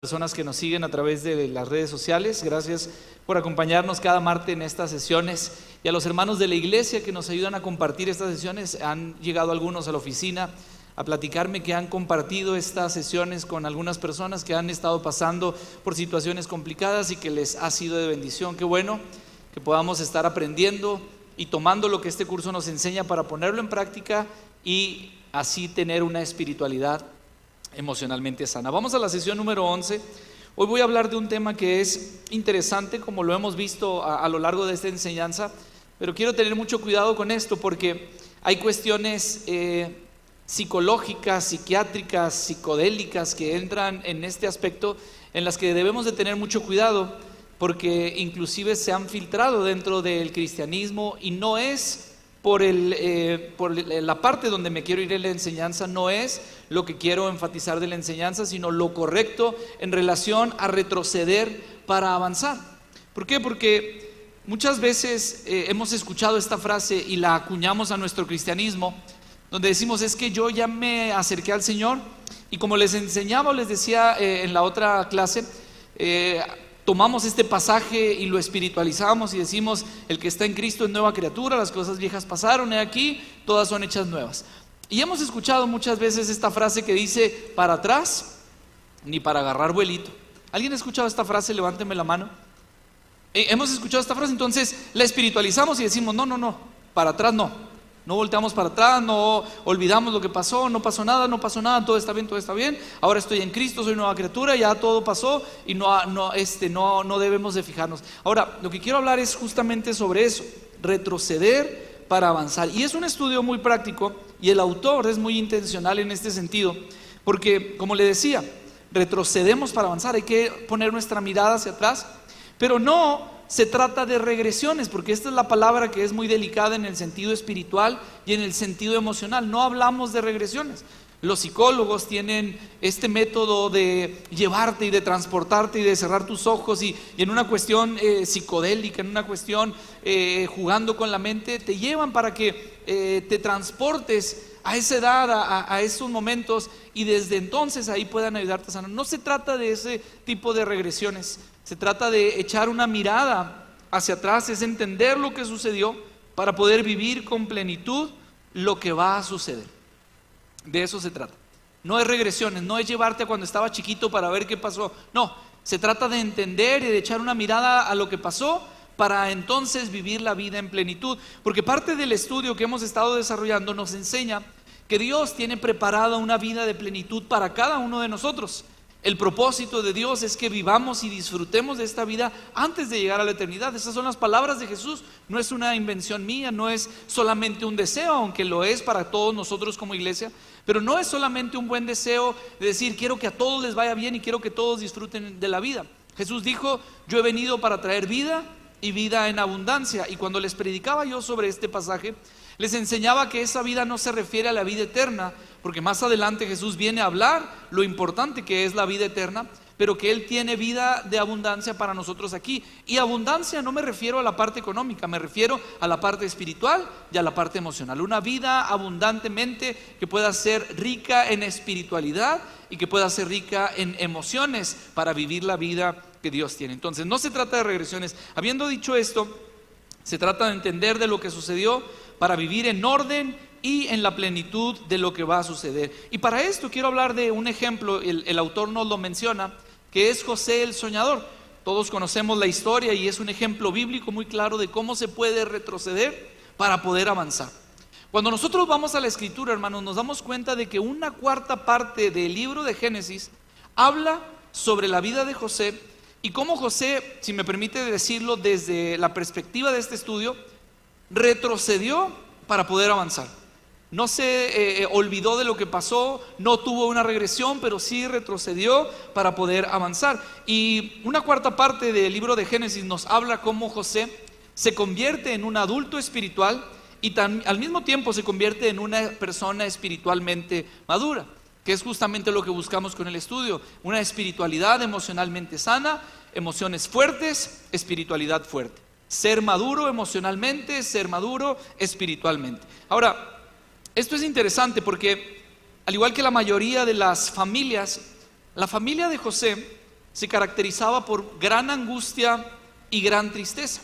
Personas que nos siguen a través de las redes sociales, gracias por acompañarnos cada martes en estas sesiones, y a los hermanos de la iglesia que nos ayudan a compartir estas sesiones. Han llegado algunos a la oficina a platicarme que han compartido estas sesiones con algunas personas que han estado pasando por situaciones complicadas y que les ha sido de bendición. Qué bueno que podamos estar aprendiendo y tomando lo que este curso nos enseña para ponerlo en práctica y así tener una espiritualidad emocionalmente sana. Vamos a la sesión número 11. Hoy voy a hablar de un tema que es interesante, como lo hemos visto a lo largo de esta enseñanza, pero quiero tener mucho cuidado con esto porque hay cuestiones psicológicas, psiquiátricas, psicodélicas que entran en este aspecto, en las que debemos de tener mucho cuidado, porque inclusive se han filtrado dentro del cristianismo, y no es por la parte donde me quiero ir en la enseñanza, no es lo que quiero enfatizar de la enseñanza, sino lo correcto en relación a retroceder para avanzar. ¿Por qué? Porque muchas veces hemos escuchado esta frase y la acuñamos a nuestro cristianismo, donde decimos: es que yo ya me acerqué al Señor, y como les enseñaba o les decía en la otra clase, tomamos este pasaje y lo espiritualizamos y decimos: el que está en Cristo es nueva criatura, las cosas viejas pasaron, he aquí, todas son hechas nuevas. Y hemos escuchado muchas veces esta frase que dice: para atrás, ni para agarrar vuelito. ¿Alguien ha escuchado esta frase? Levánteme la mano. Hemos escuchado esta frase, entonces la espiritualizamos y decimos: no, para atrás no volteamos para atrás, no olvidamos lo que pasó, no pasó nada, todo está bien, ahora estoy en Cristo, soy nueva criatura, ya todo pasó y no debemos de fijarnos. Ahora, lo que quiero hablar es justamente sobre eso, retroceder para avanzar. Y es un estudio muy práctico, y el autor es muy intencional en este sentido, porque, como le decía, retrocedemos para avanzar, hay que poner nuestra mirada hacia atrás, pero no se trata de regresiones, porque esta es la palabra que es muy delicada en el sentido espiritual y en el sentido emocional. No hablamos de regresiones. Los psicólogos tienen este método de llevarte y de transportarte y de cerrar tus ojos, y en una cuestión psicodélica, en una cuestión jugando con la mente, te llevan para que te transportes a esa edad, a esos momentos, y desde entonces ahí puedan ayudarte a sanar. No se trata de ese tipo de regresiones. Se trata de echar una mirada hacia atrás, es entender lo que sucedió para poder vivir con plenitud lo que va a suceder. De eso se trata. No es regresiones, no es llevarte a cuando estaba chiquito para ver qué pasó. No, se trata de entender y de echar una mirada a lo que pasó para entonces vivir la vida en plenitud. Porque parte del estudio que hemos estado desarrollando nos enseña que Dios tiene preparada una vida de plenitud para cada uno de nosotros. El propósito de Dios es que vivamos y disfrutemos de esta vida antes de llegar a la eternidad. Esas son las palabras de Jesús. No es una invención mía, no es solamente un deseo, aunque lo es para todos nosotros como iglesia, pero no es solamente un buen deseo de decir: quiero que a todos les vaya bien y quiero que todos disfruten de la vida. Jesús dijo: yo he venido para traer vida y vida en abundancia. Y cuando les predicaba yo sobre este pasaje, les enseñaba que esa vida no se refiere a la vida eterna, porque más adelante Jesús viene a hablar lo importante que es la vida eterna, pero que Él tiene vida de abundancia para nosotros aquí. Y abundancia no me refiero a la parte económica, me refiero a la parte espiritual y a la parte emocional. Una vida abundantemente que pueda ser rica en espiritualidad y que pueda ser rica en emociones para vivir la vida que Dios tiene. Entonces, no se trata de regresiones. Habiendo dicho esto, se trata de entender de lo que sucedió para vivir en orden y en la plenitud de lo que va a suceder. Y para esto quiero hablar de un ejemplo, el autor nos lo menciona, que es José el soñador. Todos conocemos la historia y es un ejemplo bíblico muy claro de cómo se puede retroceder para poder avanzar. Cuando nosotros vamos a la escritura, hermanos, nos damos cuenta de que una cuarta parte del libro de Génesis habla sobre la vida de José, y cómo José, si me permite decirlo desde la perspectiva de este estudio, retrocedió para poder avanzar. No se olvidó de lo que pasó, no tuvo una regresión, pero sí retrocedió para poder avanzar. Y una cuarta parte del libro de Génesis nos habla cómo José se convierte en un adulto espiritual y al mismo tiempo se convierte en una persona espiritualmente madura, que es justamente lo que buscamos con el estudio: una espiritualidad emocionalmente sana, emociones fuertes, espiritualidad fuerte. Ser maduro emocionalmente, ser maduro espiritualmente. Ahora, esto es interesante porque, al igual que la mayoría de las familias, la familia de José se caracterizaba por gran angustia y gran tristeza.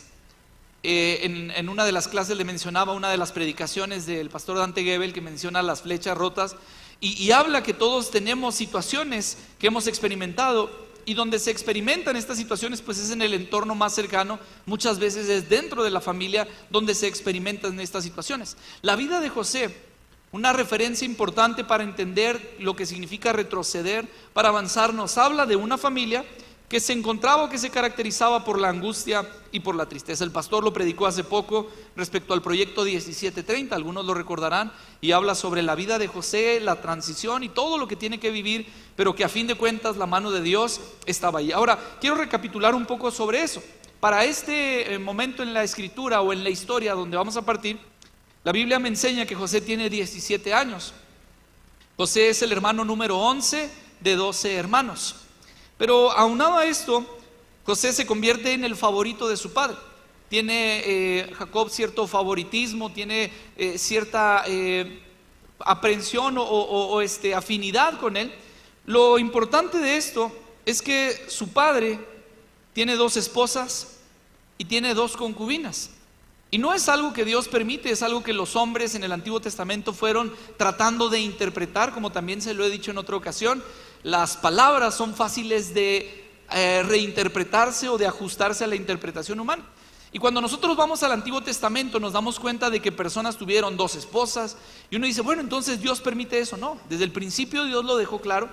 En una de las clases le mencionaba una de las predicaciones del pastor Dante Gebel, que menciona las flechas rotas, y habla que todos tenemos situaciones que hemos experimentado, y donde se experimentan estas situaciones pues es en el entorno más cercano. Muchas veces es dentro de la familia donde se experimentan estas situaciones. La vida de José, una referencia importante para entender lo que significa retroceder, para avanzar, nos habla de una familia que se encontraba o que se caracterizaba por la angustia y por la tristeza. El pastor lo predicó hace poco respecto al proyecto 1730, algunos lo recordarán, y habla sobre la vida de José, la transición y todo lo que tiene que vivir, pero que a fin de cuentas la mano de Dios estaba ahí. Ahora, quiero recapitular un poco sobre eso. Para este momento en la escritura o en la historia donde vamos a partir, la Biblia me enseña que José tiene 17 años. José es el hermano número 11 de 12 hermanos. Pero aunado a esto, José se convierte en el favorito de su padre. Tiene Jacob cierto favoritismo, tiene cierta aprehensión o afinidad con él. Lo importante de esto es que su padre tiene 2 esposas y tiene 2 concubinas. Y no es algo que Dios permite, es algo que los hombres en el Antiguo Testamento fueron tratando de interpretar, como también se lo he dicho en otra ocasión. Las palabras son fáciles de reinterpretarse o de ajustarse a la interpretación humana. Y cuando nosotros vamos al Antiguo Testamento nos damos cuenta de que personas tuvieron 2 esposas, y uno dice, bueno, entonces Dios permite eso. No, desde el principio Dios lo dejó claro.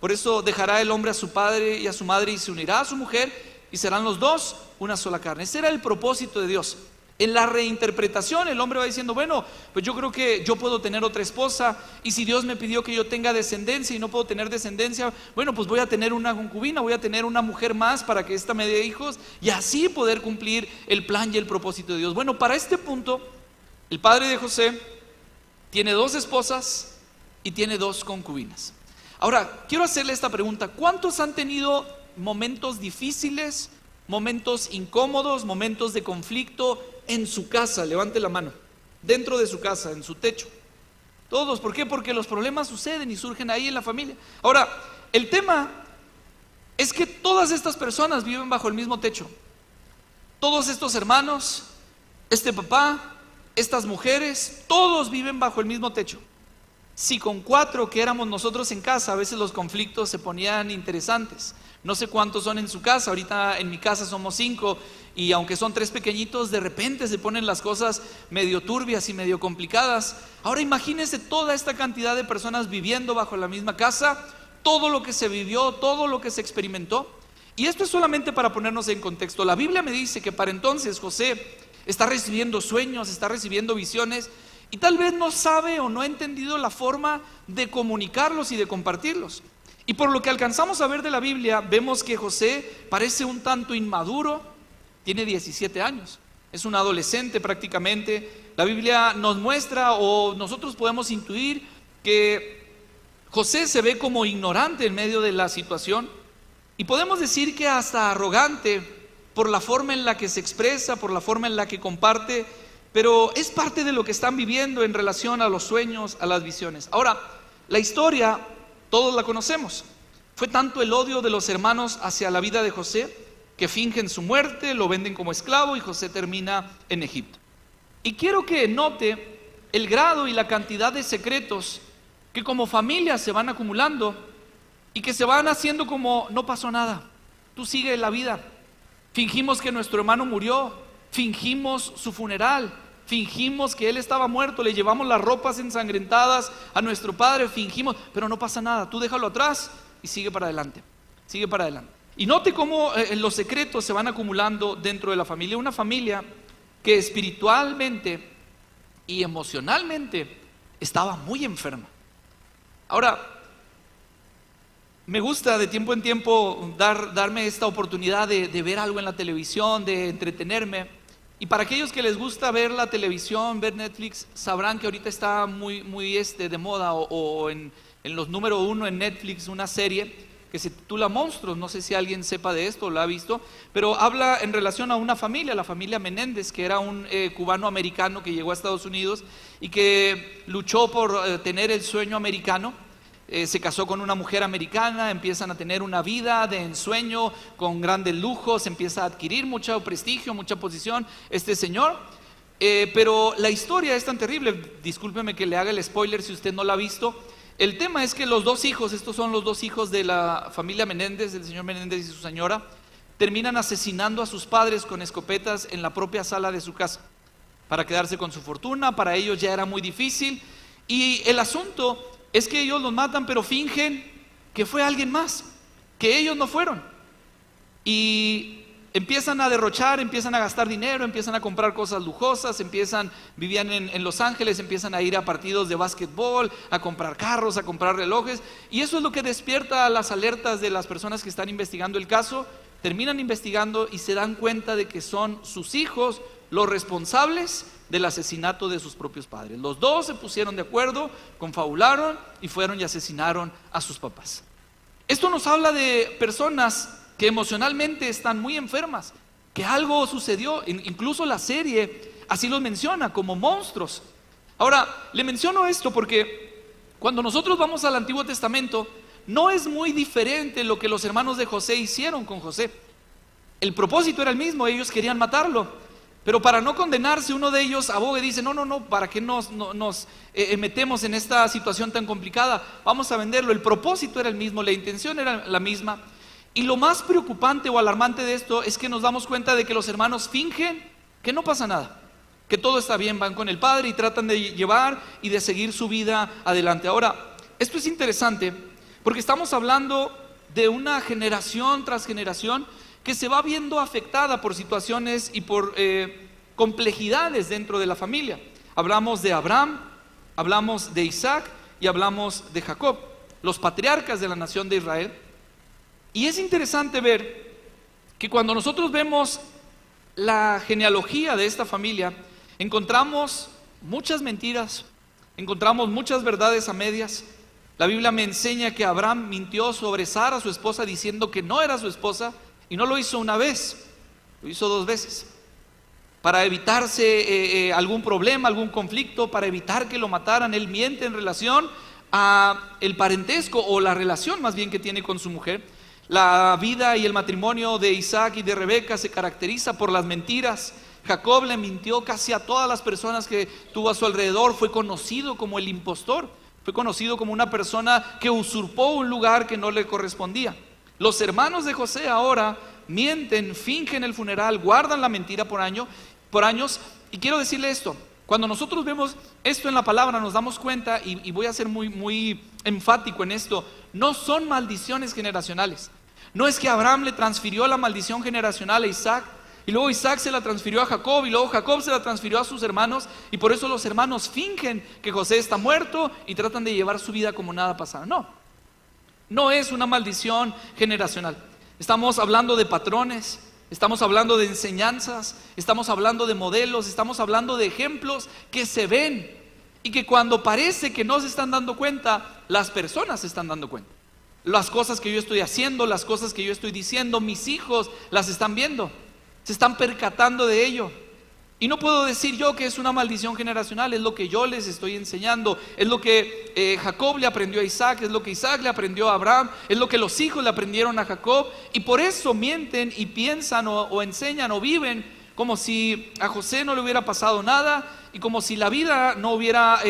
Por eso dejará el hombre a su padre y a su madre y se unirá a su mujer, y serán los 2 una sola carne. Ese era el propósito de Dios. En la reinterpretación el hombre va diciendo, bueno, pues yo creo que yo puedo tener otra esposa, y si Dios me pidió que yo tenga descendencia y no puedo tener descendencia, bueno, pues voy a tener una concubina, voy a tener una mujer más para que ésta me dé hijos, y así poder cumplir el plan y el propósito de Dios. Bueno, para este punto, el padre de José tiene 2 esposas y tiene 2 concubinas. Ahora, quiero hacerle esta pregunta: ¿cuántos han tenido momentos difíciles, momentos incómodos, momentos de conflicto en su casa? Levante la mano. Dentro de su casa, en su techo. Todos. ¿Por qué? Porque los problemas suceden y surgen ahí en la familia. Ahora, el tema es que todas estas personas viven bajo el mismo techo. Todos estos hermanos, este papá, estas mujeres, todos viven bajo el mismo techo. Si con 4 que éramos nosotros en casa, a veces los conflictos se ponían interesantes. No sé cuántos son en su casa, ahorita en mi casa somos 5, y aunque son 3 pequeñitos, de repente se ponen las cosas medio turbias y medio complicadas. Ahora imagínense toda esta cantidad de personas viviendo bajo la misma casa, todo lo que se vivió, todo lo que se experimentó. Y esto es solamente para ponernos en contexto. La Biblia me dice que para entonces José está recibiendo sueños, está recibiendo visiones, y tal vez no sabe o no ha entendido la forma de comunicarlos y de compartirlos. Y por lo que alcanzamos a ver de la Biblia, vemos que José parece un tanto inmaduro. Tiene 17 años, es un adolescente prácticamente. La Biblia nos muestra, o nosotros podemos intuir, que José se ve como ignorante en medio de la situación, y podemos decir que hasta arrogante por la forma en la que se expresa, por la forma en la que comparte, pero es parte de lo que están viviendo en relación a los sueños, a las visiones. Ahora, la historia todos la conocemos. Fue tanto el odio de los hermanos hacia la vida de José que fingen su muerte, lo venden como esclavo, y José termina en Egipto. Y quiero que note el grado y la cantidad de secretos que como familia se van acumulando y que se van haciendo como no pasó nada. Tú sigue la vida. Fingimos que nuestro hermano murió, fingimos su funeral, fingimos que él estaba muerto, le llevamos las ropas ensangrentadas a nuestro padre, fingimos, pero no pasa nada. Tú déjalo atrás y sigue para adelante, sigue para adelante. Y note cómo los secretos se van acumulando dentro de la familia. Una familia que espiritualmente y emocionalmente estaba muy enferma. Ahora, me gusta de tiempo en tiempo darme esta oportunidad de ver algo en la televisión, de entretenerme. Y para aquellos que les gusta ver la televisión, ver Netflix, sabrán que ahorita está muy de moda, o en los número 1 en Netflix, una serie que se titula Monstruos. No sé si alguien sepa de esto o lo ha visto, pero habla en relación a una familia, la familia Menéndez, que era un cubano-americano que llegó a Estados Unidos y que luchó por tener el sueño americano. se casó con una mujer americana, empiezan a tener una vida de ensueño con grandes lujos, empieza a adquirir mucho prestigio, mucha posición este señor. Pero la historia es tan terrible, discúlpeme que le haga el spoiler si usted no la ha visto. El tema es que los dos hijos, estos son los dos hijos de la familia Menéndez, del señor Menéndez y su señora, terminan asesinando a sus padres con escopetas en la propia sala de su casa para quedarse con su fortuna. Para ellos ya era muy difícil, y el asunto es que ellos los matan, pero fingen que fue alguien más, que ellos no fueron, y empiezan a derrochar, empiezan a gastar dinero, empiezan a comprar cosas lujosas, vivían en Los Ángeles, empiezan a ir a partidos de básquetbol, a comprar carros, a comprar relojes, y eso es lo que despierta las alertas de las personas que están investigando el caso. Terminan investigando y se dan cuenta de que son sus hijos los responsables del asesinato de sus propios padres. Los dos se pusieron de acuerdo, confabularon y fueron y asesinaron a sus papás. Esto nos habla de personas que emocionalmente están muy enfermas, que algo sucedió. Incluso la serie así los menciona como monstruos. Ahora, le menciono esto porque cuando nosotros vamos al Antiguo Testamento, no es muy diferente lo que los hermanos de José hicieron con José. El propósito era el mismo, ellos querían matarlo, pero para no condenarse, uno de ellos aboga y dice: no, ¿para qué nos metemos en esta situación tan complicada? Vamos a venderlo. El propósito era el mismo, la intención era la misma. Y lo más preocupante o alarmante de esto es que nos damos cuenta de que los hermanos fingen que no pasa nada, que todo está bien, van con el padre y tratan de llevar y de seguir su vida adelante. Ahora, esto es interesante porque estamos hablando de una generación tras generación que se va viendo afectada por situaciones y por complejidades dentro de la familia. Hablamos de Abraham, hablamos de Isaac y hablamos de Jacob, los patriarcas de la nación de Israel. Y es interesante ver que cuando nosotros vemos la genealogía de esta familia, encontramos muchas mentiras, encontramos muchas verdades a medias. La Biblia me enseña que Abraham mintió sobre Sara, su esposa, diciendo que no era su esposa, y no lo hizo una vez, lo hizo 2 veces, para evitarse algún problema, algún conflicto, para evitar que lo mataran. Él miente en relación a el parentesco, o la relación más bien que tiene con su mujer. La vida y el matrimonio de Isaac y de Rebeca se caracteriza por las mentiras. Jacob le mintió casi a todas las personas que tuvo a su alrededor, fue conocido como el impostor, fue conocido como una persona que usurpó un lugar que no le correspondía. Los hermanos de José ahora mienten, fingen el funeral, guardan la mentira por años. Y quiero decirle esto: cuando nosotros vemos esto en la palabra, nos damos cuenta, y voy a ser muy enfático en esto, no son maldiciones generacionales. No es que Abraham le transfirió la maldición generacional a Isaac, y luego Isaac se la transfirió a Jacob, y luego Jacob se la transfirió a sus hermanos, y por eso los hermanos fingen que José está muerto y tratan de llevar su vida como nada pasara. No es una maldición generacional. Estamos hablando de patrones, estamos hablando de enseñanzas, estamos hablando de modelos, estamos hablando de ejemplos que se ven y que cuando parece que no se están dando cuenta, las personas se están dando cuenta. Las cosas que yo estoy haciendo, las cosas que yo estoy diciendo, mis hijos las están viendo, se están percatando de ello. Y no puedo decir yo que es una maldición generacional, es lo que yo les estoy enseñando, es lo que Jacob le aprendió a Isaac, es lo que Isaac le aprendió a Abraham, es lo que los hijos le aprendieron a Jacob, y por eso mienten y piensan o enseñan o viven como si a José no le hubiera pasado nada y como si la vida no hubiera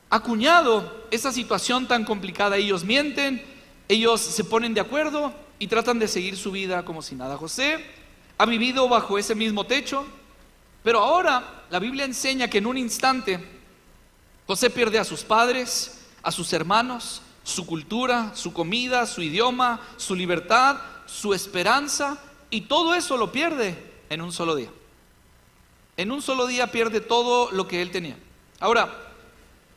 acuñado esa situación tan complicada. Ellos mienten, ellos se ponen de acuerdo y tratan de seguir su vida como si nada. José ha vivido bajo ese mismo techo, pero ahora la Biblia enseña que en un instante José pierde a sus padres, a sus hermanos, su cultura, su comida, su idioma, su libertad, su esperanza, y todo eso lo pierde en un solo día. En un solo día pierde todo lo que él tenía. Ahora,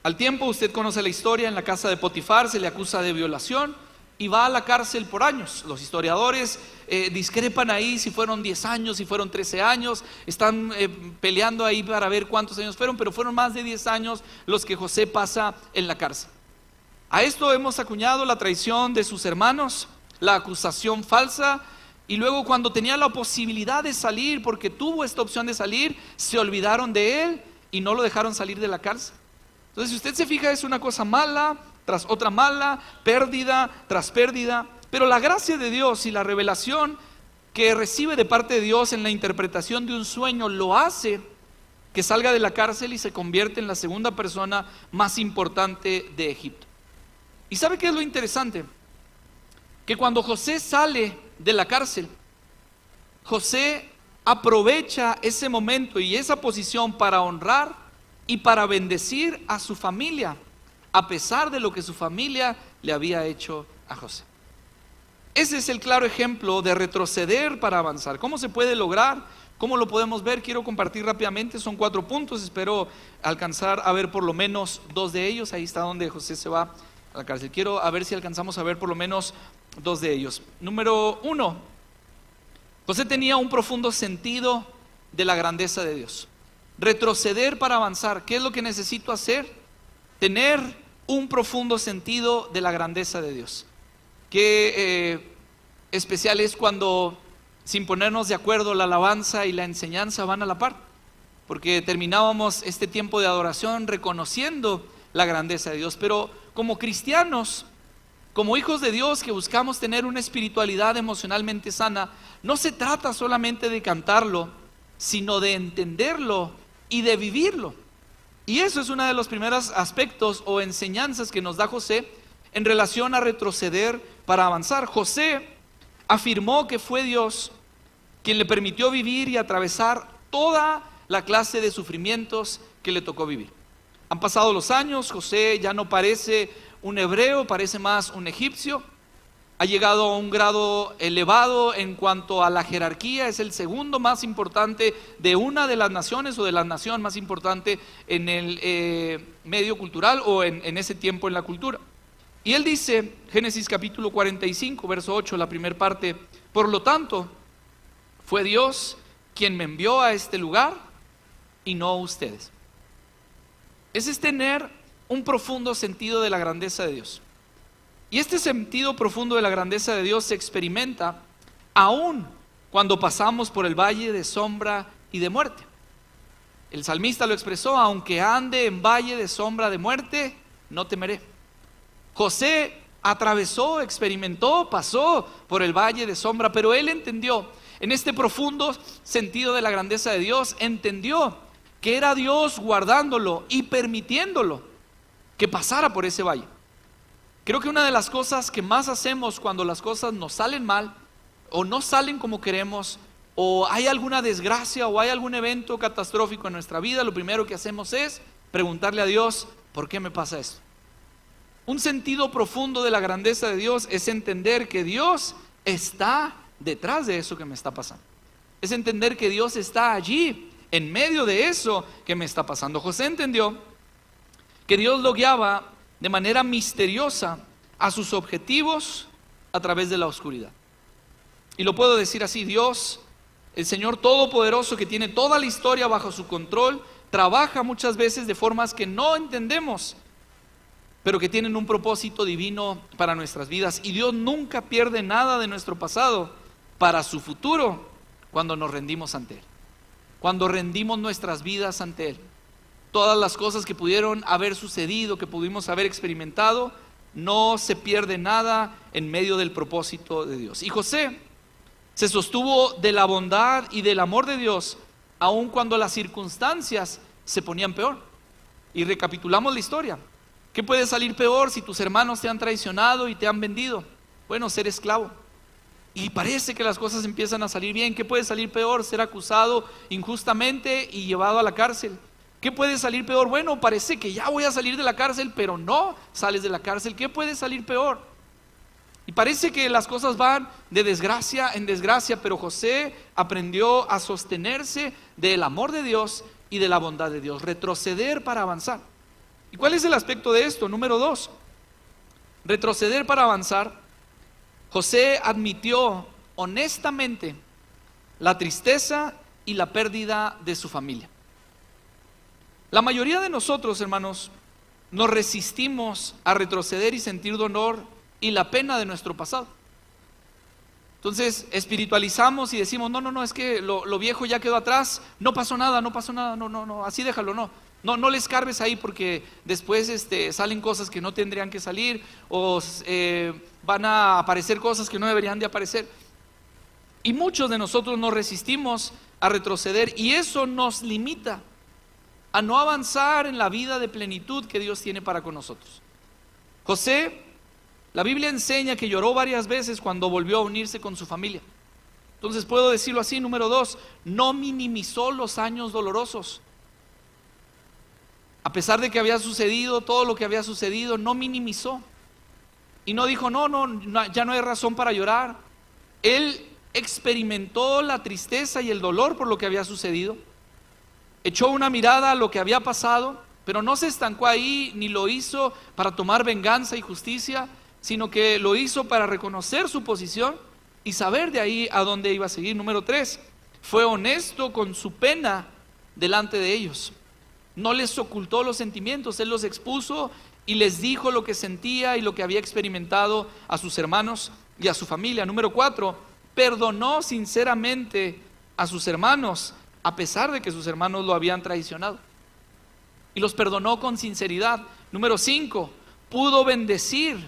al tiempo, usted conoce la historia, en la casa de Potifar se le acusa de violación y va a la cárcel por años. Los historiadores discrepan ahí si fueron 10 años, si fueron 13 años, están peleando ahí para ver cuántos años fueron, pero fueron más de 10 años los que José pasa en la cárcel. A esto hemos acuñado la traición de sus hermanos, la acusación falsa, y luego cuando tenía la posibilidad de salir, porque tuvo esta opción de salir, se olvidaron de él y no lo dejaron salir de la cárcel. Entonces, si usted se fija, es una cosa mala tras otra mala, pérdida tras pérdida. Pero la gracia de Dios y la revelación que recibe de parte de Dios en la interpretación de un sueño lo hace que salga de la cárcel y se convierte en la segunda persona más importante de Egipto. ¿Y sabe qué es lo interesante? Que cuando José sale de la cárcel, José aprovecha ese momento y esa posición para honrar y para bendecir a su familia, a pesar de lo que su familia le había hecho a José. Ese es el claro ejemplo de retroceder para avanzar. ¿Cómo se puede lograr? ¿Cómo lo podemos ver? Quiero compartir rápidamente, son 4 puntos, espero alcanzar a ver por lo menos 2 de ellos. Ahí está donde José se va a la cárcel. Quiero a ver si alcanzamos a ver por lo menos 2 de ellos. Número 1, José tenía un profundo sentido de la grandeza de Dios. Retroceder para avanzar. ¿Qué es lo que necesito hacer? Tener un profundo sentido de la grandeza de Dios. Qué especial es cuando, sin ponernos de acuerdo, la alabanza y la enseñanza van a la par, porque terminábamos este tiempo de adoración reconociendo la grandeza de Dios. Pero como cristianos, como hijos de Dios que buscamos tener una espiritualidad emocionalmente sana, no se trata solamente de cantarlo, sino de entenderlo y de vivirlo. Y eso es uno de los primeros aspectos o enseñanzas que nos da José en relación a retroceder para avanzar. José afirmó que fue Dios quien le permitió vivir y atravesar toda la clase de sufrimientos que le tocó vivir. Han pasado los años, José ya no parece un hebreo, parece más un egipcio. Ha llegado a un grado elevado en cuanto a la jerarquía, es el segundo más importante de una de las naciones o de la nación más importante en el medio cultural o en ese tiempo en la cultura. Y él dice, Génesis capítulo 45, verso 8, la primera parte: por lo tanto, fue Dios quien me envió a este lugar y no ustedes. Ese es tener un profundo sentido de la grandeza de Dios. Y este sentido profundo de la grandeza de Dios se experimenta aún cuando pasamos por el valle de sombra y de muerte. El salmista lo expresó: aunque ande en valle de sombra de muerte, no temeré. José atravesó, experimentó, pasó por el valle de sombra, pero él entendió, en este profundo sentido de la grandeza de Dios, entendió que era Dios guardándolo y permitiéndolo que pasara por ese valle. Creo que una de las cosas que más hacemos cuando las cosas nos salen mal o no salen como queremos, o hay alguna desgracia o hay algún evento catastrófico en nuestra vida, lo primero que hacemos es preguntarle a Dios: ¿por qué me pasa esto? Un sentido profundo de la grandeza de Dios es entender que Dios está detrás de eso que me está pasando. Es entender que Dios está allí, en medio de eso que me está pasando. José entendió que Dios lo guiaba de manera misteriosa a sus objetivos a través de la oscuridad. Y lo puedo decir así: Dios, el Señor Todopoderoso, que tiene toda la historia bajo su control, trabaja muchas veces de formas que no entendemos, pero que tienen un propósito divino para nuestras vidas. Y Dios nunca pierde nada de nuestro pasado para su futuro cuando nos rendimos ante Él, cuando rendimos nuestras vidas ante Él. Todas las cosas que pudieron haber sucedido, que pudimos haber experimentado, no se pierde nada en medio del propósito de Dios. Y José se sostuvo de la bondad y del amor de Dios, aun cuando las circunstancias se ponían peor. Y recapitulamos la historia. ¿Qué puede salir peor si tus hermanos te han traicionado y te han vendido? Bueno, ser esclavo. Y parece que las cosas empiezan a salir bien. ¿Qué puede salir peor? Ser acusado injustamente y llevado a la cárcel. ¿Qué puede salir peor? Bueno, parece que ya voy a salir de la cárcel, pero no sales de la cárcel. ¿Qué puede salir peor? Y parece que las cosas van de desgracia en desgracia, pero José aprendió a sostenerse del amor de Dios y de la bondad de Dios, retroceder para avanzar. ¿Y cuál es el aspecto de esto? Número 2, retroceder para avanzar. José admitió honestamente la tristeza y la pérdida de su familia. La mayoría de nosotros, hermanos, nos resistimos a retroceder y sentir dolor y la pena de nuestro pasado. Entonces espiritualizamos y decimos: no, es que lo viejo ya quedó atrás, no pasó nada, no, así déjalo, no. No le escarbes ahí porque después salen cosas que no tendrían que salir o van a aparecer cosas que no deberían de aparecer. Y muchos de nosotros nos resistimos a retroceder y eso nos limita a no avanzar en la vida de plenitud que Dios tiene para con nosotros. José, la Biblia enseña que lloró varias veces cuando volvió a unirse con su familia. Entonces puedo decirlo así, número 2, no minimizó los años dolorosos. A pesar de que había sucedido todo lo que había sucedido, no minimizó. Y no dijo, ya no hay razón para llorar. Él experimentó la tristeza y el dolor por lo que había sucedido. Echó una mirada a lo que había pasado, pero no se estancó ahí, ni lo hizo para tomar venganza y justicia, sino que lo hizo para reconocer su posición y saber de ahí a dónde iba a seguir. Número 3, fue honesto con su pena delante de ellos. No les ocultó los sentimientos, él los expuso y les dijo lo que sentía y lo que había experimentado a sus hermanos y a su familia. Número 4, perdonó sinceramente a sus hermanos, a pesar de que sus hermanos lo habían traicionado. Y los perdonó con sinceridad. Número 5, pudo bendecir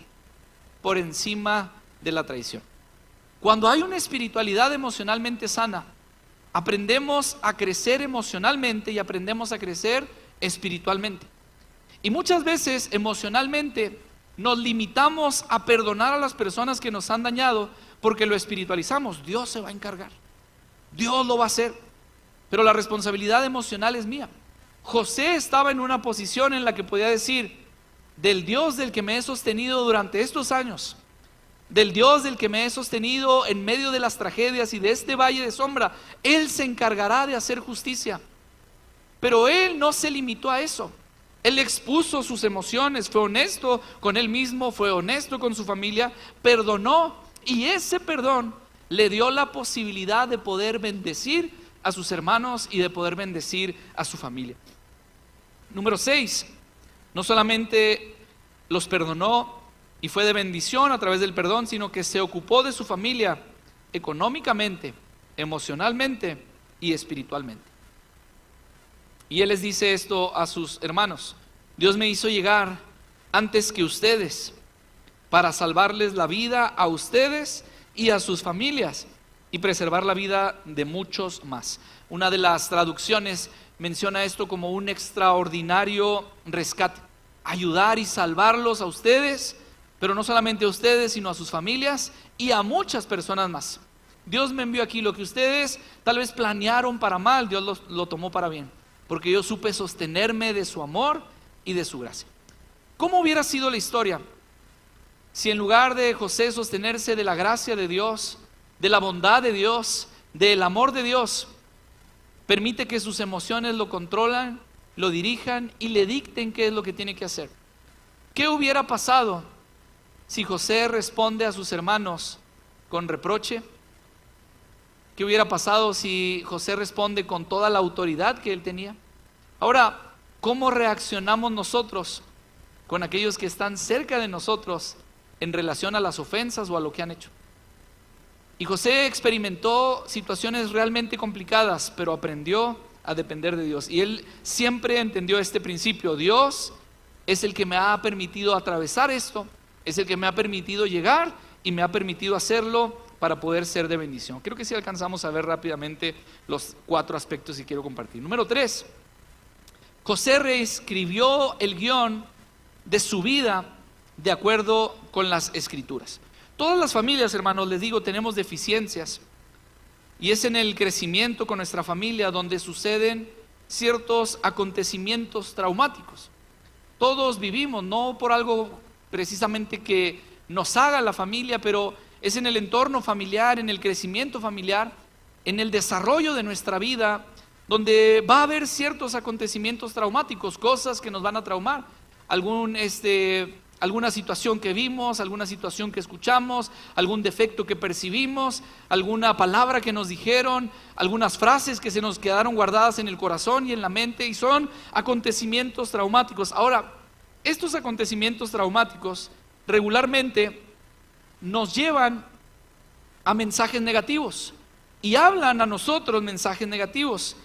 por encima de la traición. Cuando hay una espiritualidad emocionalmente sana, aprendemos a crecer emocionalmente y aprendemos a crecer espiritualmente. Y muchas veces emocionalmente nos limitamos a perdonar a las personas que nos han dañado porque lo espiritualizamos. Dios se va a encargar, Dios lo va a hacer, pero la responsabilidad emocional es mía. José estaba en una posición en la que podía decir, del Dios del que me he sostenido durante estos años, del Dios del que me he sostenido en medio de las tragedias y de este valle de sombra, Él se encargará de hacer justicia. Pero Él no se limitó a eso. Él expuso sus emociones, fue honesto con Él mismo, fue honesto con su familia, perdonó, y ese perdón le dio la posibilidad de poder bendecir a sus hermanos y de poder bendecir a su familia. Número 6, no solamente los perdonó y fue de bendición a través del perdón, sino que se ocupó de su familia económicamente, emocionalmente y espiritualmente. Y él les dice esto a sus hermanos: Dios me hizo llegar antes que ustedes para salvarles la vida a ustedes y a sus familias y preservar la vida de muchos más. Una de las traducciones menciona esto como un extraordinario rescate, ayudar y salvarlos a ustedes, pero no solamente a ustedes, sino a sus familias y a muchas personas más. Dios me envió aquí, lo que ustedes tal vez planearon para mal, Dios lo tomó para bien, porque yo supe sostenerme de su amor y de su gracia. ¿Cómo hubiera sido la historia si en lugar de José sostenerse de la gracia de Dios, de la bondad de Dios, del amor de Dios, permite que sus emociones lo controlan, lo dirijan y le dicten qué es lo que tiene que hacer? ¿Qué hubiera pasado si José responde a sus hermanos con reproche? ¿Qué hubiera pasado si José responde con toda la autoridad que él tenía? Ahora, ¿cómo reaccionamos nosotros con aquellos que están cerca de nosotros en relación a las ofensas o a lo que han hecho? Y José experimentó situaciones realmente complicadas, pero aprendió a depender de Dios. Y él siempre entendió este principio: Dios es el que me ha permitido atravesar esto, es el que me ha permitido llegar y me ha permitido hacerlo para poder ser de bendición. Creo que sí alcanzamos a ver rápidamente los 4 aspectos que quiero compartir. Número 3, José reescribió el guión de su vida de acuerdo con las Escrituras. Todas las familias, hermanos, les digo, tenemos deficiencias, y es en el crecimiento con nuestra familia donde suceden ciertos acontecimientos traumáticos. Todos vivimos, no por algo precisamente que nos haga la familia, pero es en el entorno familiar, en el crecimiento familiar, en el desarrollo de nuestra vida, donde va a haber ciertos acontecimientos traumáticos, cosas que nos van a traumar, alguna situación que vimos, alguna situación que escuchamos, algún defecto que percibimos, alguna palabra que nos dijeron, algunas frases que se nos quedaron guardadas en el corazón y en la mente, y son acontecimientos traumáticos. Ahora, estos acontecimientos traumáticos regularmente nos llevan a mensajes negativos y hablan a nosotros mensajes negativos.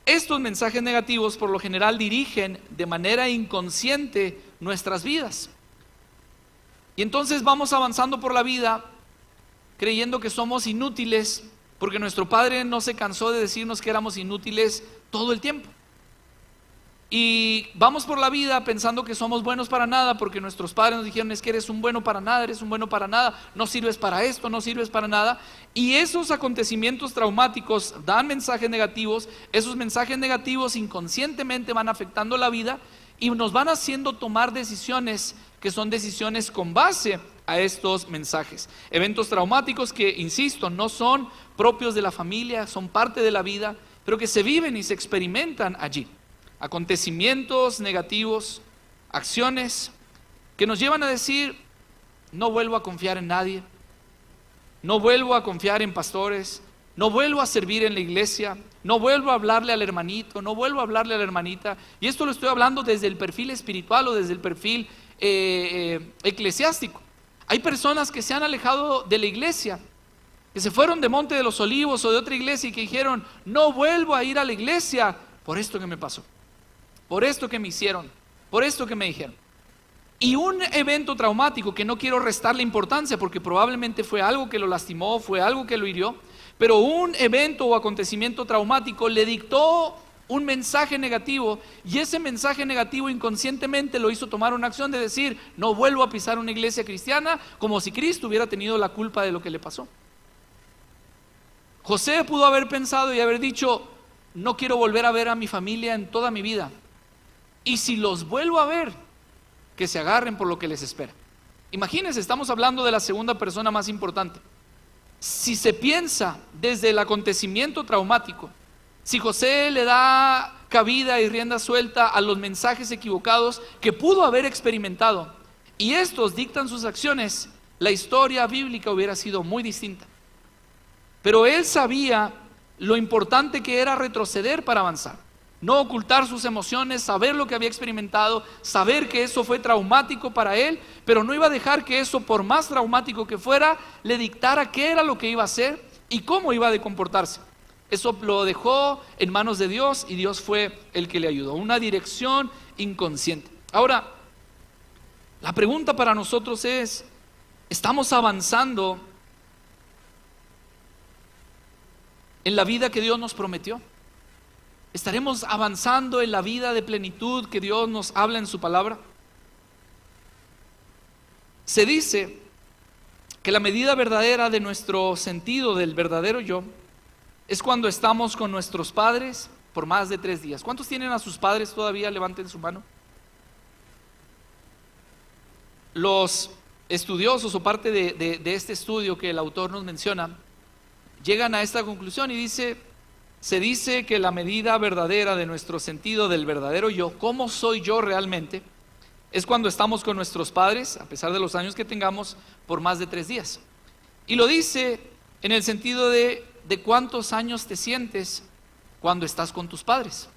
Estos mensajes negativos por lo general dirigen de manera inconsciente nuestras vidas. Y entonces vamos avanzando por la vida creyendo que somos inútiles, porque nuestro padre no se cansó de decirnos que éramos inútiles todo el tiempo. Y vamos por la vida pensando que somos buenos para nada, porque nuestros padres nos dijeron: es que eres un bueno para nada, eres un bueno para nada, no sirves para esto, no sirves para nada. Y esos acontecimientos traumáticos dan mensajes negativos. Esos mensajes negativos inconscientemente van afectando la vida y nos van haciendo tomar decisiones que son decisiones con base a estos mensajes. Eventos traumáticos que, insisto, no son propios de la familia, son parte de la vida, pero que se viven y se experimentan allí. Acontecimientos negativos, acciones que nos llevan a decir: no vuelvo a confiar en nadie, no vuelvo a confiar en pastores, no vuelvo a servir en la iglesia, no vuelvo a hablarle al hermanito, no vuelvo a hablarle a la hermanita. Y esto lo estoy hablando desde el perfil espiritual o desde el perfil eclesiástico. Hay personas que se han alejado de la iglesia, que se fueron de Monte de los Olivos o de otra iglesia y que dijeron: no vuelvo a ir a la iglesia por esto que me pasó, por esto que me hicieron, por esto que me dijeron. Y un evento traumático que no quiero restarle importancia, porque probablemente fue algo que lo lastimó, fue algo que lo hirió, pero un evento o acontecimiento traumático le dictó un mensaje negativo, y ese mensaje negativo inconscientemente lo hizo tomar una acción de decir: no vuelvo a pisar una iglesia cristiana, como si Cristo hubiera tenido la culpa de lo que le pasó. José pudo haber pensado y haber dicho: no quiero volver a ver a mi familia en toda mi vida, y si los vuelvo a ver, que se agarren por lo que les espera. Imagínense, estamos hablando de la segunda persona más importante. Si se piensa desde el acontecimiento traumático, si José le da cabida y rienda suelta a los mensajes equivocados que pudo haber experimentado, y estos dictan sus acciones, la historia bíblica hubiera sido muy distinta. Pero él sabía lo importante que era retroceder para avanzar, no ocultar sus emociones, saber lo que había experimentado, saber que eso fue traumático para él, pero no iba a dejar que eso, por más traumático que fuera, le dictara qué era lo que iba a hacer y cómo iba a comportarse. Eso lo dejó en manos de Dios y Dios fue el que le ayudó. Una dirección inconsciente. Ahora, la pregunta para nosotros es: ¿estamos avanzando en la vida que Dios nos prometió? ¿Estaremos avanzando en la vida de plenitud que Dios nos habla en su palabra? Se dice que la medida verdadera de nuestro sentido del verdadero yo es cuando estamos con nuestros padres por más de 3 días. ¿Cuántos tienen a sus padres todavía? Levanten su mano. Los estudiosos, o parte de este estudio que el autor nos menciona, llegan a esta conclusión y se dice que la medida verdadera de nuestro sentido del verdadero yo, cómo soy yo realmente, es cuando estamos con nuestros padres, a pesar de los años que tengamos, por más de 3 días. Y lo dice en el sentido de cuántos años te sientes cuando estás con tus padres.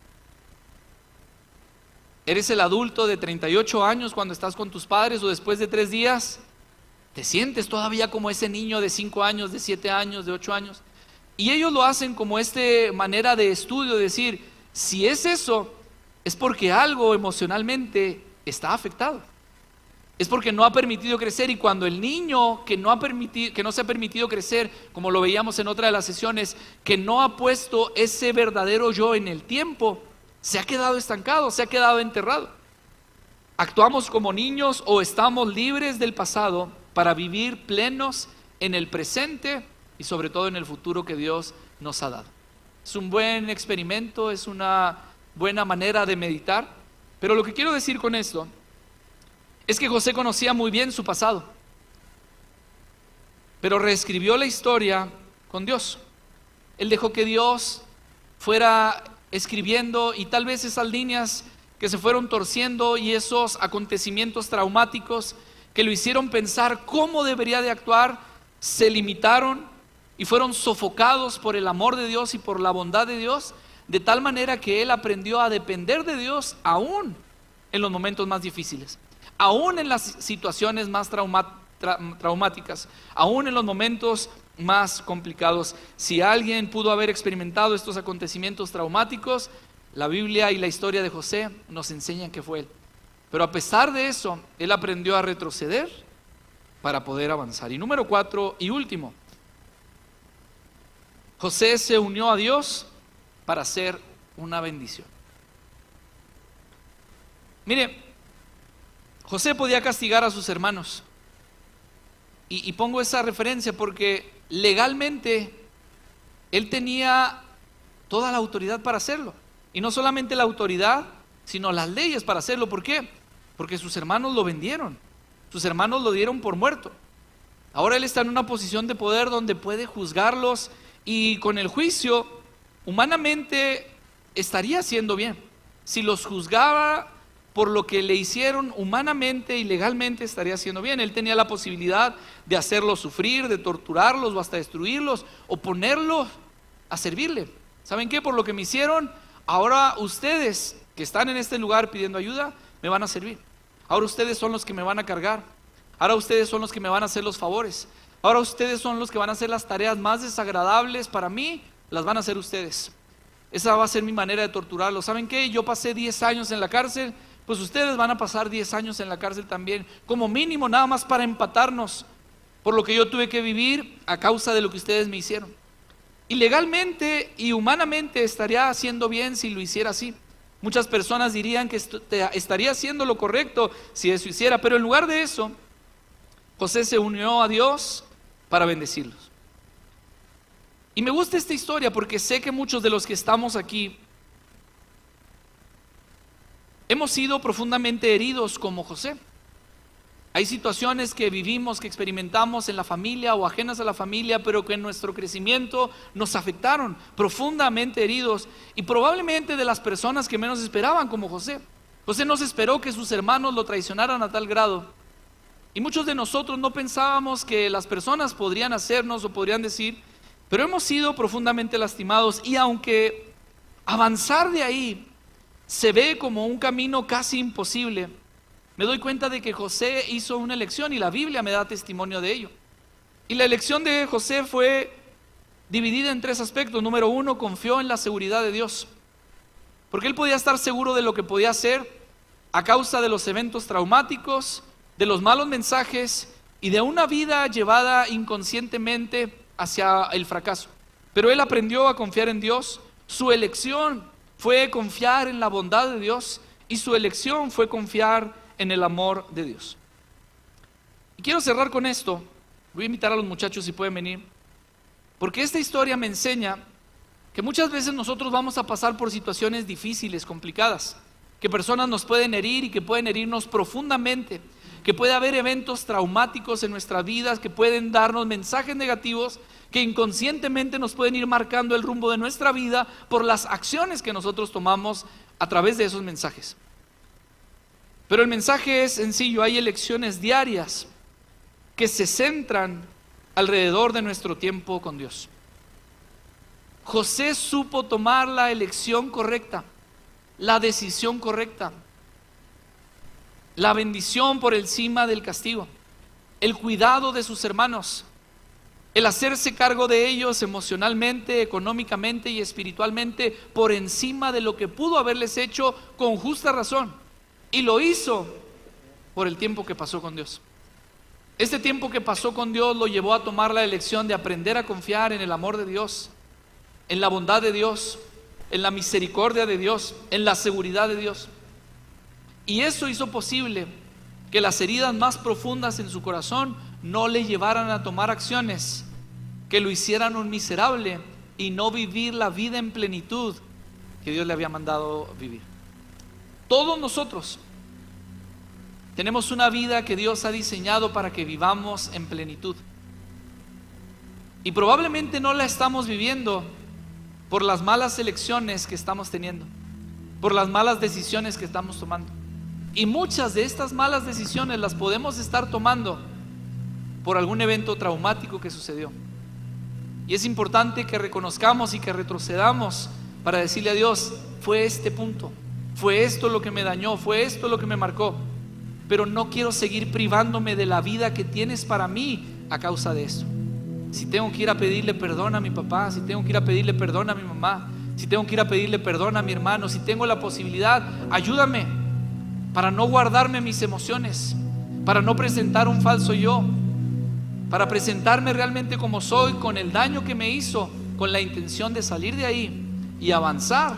¿Eres el adulto de 38 años cuando estás con tus padres, o después de 3 días te sientes todavía como ese niño de 5 años, de 7 años, de 8 años? Y ellos lo hacen como manera de estudio, de decir: si es eso, es porque algo emocionalmente está afectado, es porque no ha permitido crecer. Y cuando el niño que no se ha permitido crecer, como lo veíamos en otra de las sesiones, que no ha puesto ese verdadero yo en el tiempo, se ha quedado estancado, se ha quedado enterrado. Actuamos como niños o estamos libres del pasado para vivir plenos en el presente y sobre todo en el futuro que Dios nos ha dado. Es un buen experimento, es una buena manera de meditar, pero lo que quiero decir con esto es que José conocía muy bien su pasado, pero reescribió la historia con Dios. Él dejó que Dios fuera escribiendo, y tal vez esas líneas que se fueron torciendo y esos acontecimientos traumáticos que lo hicieron pensar cómo debería de actuar, se limitaron y fueron sofocados por el amor de Dios y por la bondad de Dios, de tal manera que él aprendió a depender de Dios aún en los momentos más difíciles, aún en las situaciones más traumáticas, aún en los momentos más complicados. Si alguien pudo haber experimentado estos acontecimientos traumáticos, la Biblia y la historia de José nos enseñan que fue él. Pero a pesar de eso, él aprendió a retroceder para poder avanzar. Y número 4 y último, José se unió a Dios para ser una bendición. Mire, José podía castigar a sus hermanos. Y pongo esa referencia porque legalmente él tenía toda la autoridad para hacerlo. Y no solamente la autoridad, sino las leyes para hacerlo. ¿Por qué? Porque sus hermanos lo vendieron. Sus hermanos lo dieron por muerto. Ahora él está en una posición de poder donde puede juzgarlos, y con el juicio, humanamente estaría haciendo bien. Si los juzgaba por lo que le hicieron, humanamente y legalmente estaría haciendo bien. Él tenía la posibilidad de hacerlos sufrir, de torturarlos o hasta destruirlos, o ponerlos a servirle. ¿Saben qué? Por lo que me hicieron, ahora ustedes que están en este lugar pidiendo ayuda, me van a servir. Ahora ustedes son los que me van a cargar. Ahora ustedes son los que me van a hacer los favores. Ahora ustedes son los que van a hacer las tareas más desagradables para mí, las van a hacer ustedes. Esa va a ser mi manera de torturarlos. ¿Saben qué? Yo pasé 10 años en la cárcel, pues ustedes van a pasar 10 años en la cárcel también, como mínimo, nada más para empatarnos por lo que yo tuve que vivir a causa de lo que ustedes me hicieron. Y legalmente y humanamente estaría haciendo bien si lo hiciera así. Muchas personas dirían que estaría haciendo lo correcto si eso hiciera, pero en lugar de eso, José se unió a Dios para bendecirlos. Y me gusta esta historia porque sé que muchos de los que estamos aquí hemos sido profundamente heridos como José. Hay situaciones que vivimos, que experimentamos en la familia o ajenas a la familia, pero que en nuestro crecimiento nos afectaron, profundamente heridos, y probablemente de las personas que menos esperaban, como José. José no se esperó que sus hermanos lo traicionaran a tal grado. Y muchos de nosotros no pensábamos que las personas podrían hacernos o podrían decir, pero hemos sido profundamente lastimados. Y aunque avanzar de ahí se ve como un camino casi imposible, me doy cuenta de que José hizo una elección y la Biblia me da testimonio de ello. Y la elección de José fue dividida en 3 aspectos. Número 1, confió en la seguridad de Dios, porque él podía estar seguro de lo que podía hacer a causa de los eventos traumáticos, de los malos mensajes y de una vida llevada inconscientemente hacia el fracaso. Pero él aprendió a confiar en Dios. Su elección fue confiar en la bondad de Dios y su elección fue confiar en el amor de Dios. Y quiero cerrar con esto. Voy a invitar a los muchachos si pueden venir, porque esta historia me enseña que muchas veces nosotros vamos a pasar por situaciones difíciles, complicadas, que personas nos pueden herir y que pueden herirnos profundamente, que puede haber eventos traumáticos en nuestras vidas, que pueden darnos mensajes negativos, que inconscientemente nos pueden ir marcando el rumbo de nuestra vida por las acciones que nosotros tomamos a través de esos mensajes. Pero el mensaje es sencillo: hay elecciones diarias que se centran alrededor de nuestro tiempo con Dios. José supo tomar la elección correcta, la decisión correcta, la bendición por encima del castigo, el cuidado de sus hermanos, el hacerse cargo de ellos emocionalmente, económicamente y espiritualmente por encima de lo que pudo haberles hecho con justa razón. Y lo hizo por el tiempo que pasó con Dios. Este tiempo que pasó con Dios lo llevó a tomar la elección de aprender a confiar en el amor de Dios, en la bondad de Dios, en la misericordia de Dios, en la seguridad de Dios. Y eso hizo posible que las heridas más profundas en su corazón no le llevaran a tomar acciones que lo hicieran un miserable y no vivir la vida en plenitud que Dios le había mandado vivir. Todos nosotros tenemos una vida que Dios ha diseñado para que vivamos en plenitud. Y probablemente no la estamos viviendo por las malas elecciones que estamos teniendo, por las malas decisiones que estamos tomando. Y muchas de estas malas decisiones las podemos estar tomando por algún evento traumático que sucedió. Y es importante que reconozcamos y que retrocedamos para decirle a Dios: fue este punto, fue esto lo que me dañó, fue esto lo que me marcó, pero no quiero seguir privándome de la vida que tienes para mí a causa de esto. Si tengo que ir a pedirle perdón a mi papá, si tengo que ir a pedirle perdón a mi mamá, si tengo que ir a pedirle perdón a mi hermano, si tengo la posibilidad, ayúdame para no guardarme mis emociones, para no presentar un falso yo, para presentarme realmente como soy, con el daño que me hizo, con la intención de salir de ahí y avanzar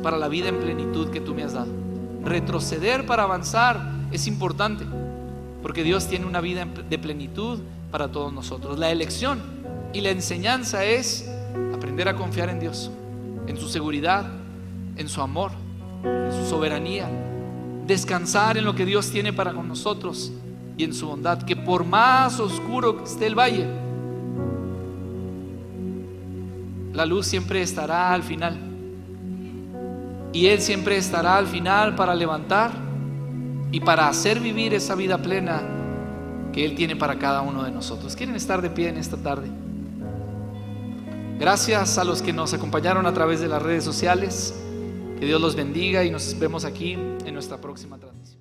para la vida en plenitud que tú me has dado. Retroceder para avanzar es importante, porque Dios tiene una vida de plenitud para todos nosotros. La elección y la enseñanza es aprender a confiar en Dios, en su seguridad, en su amor, en su soberanía, descansar en lo que Dios tiene para con nosotros y en su bondad, que por más oscuro que esté el valle, la luz siempre estará al final, y Él siempre estará al final para levantar y para hacer vivir esa vida plena que Él tiene para cada uno de nosotros. ¿Quieren estar de pie en esta tarde? Gracias a los que nos acompañaron a través de las redes sociales. Que Dios los bendiga y nos vemos aquí en nuestra próxima transmisión.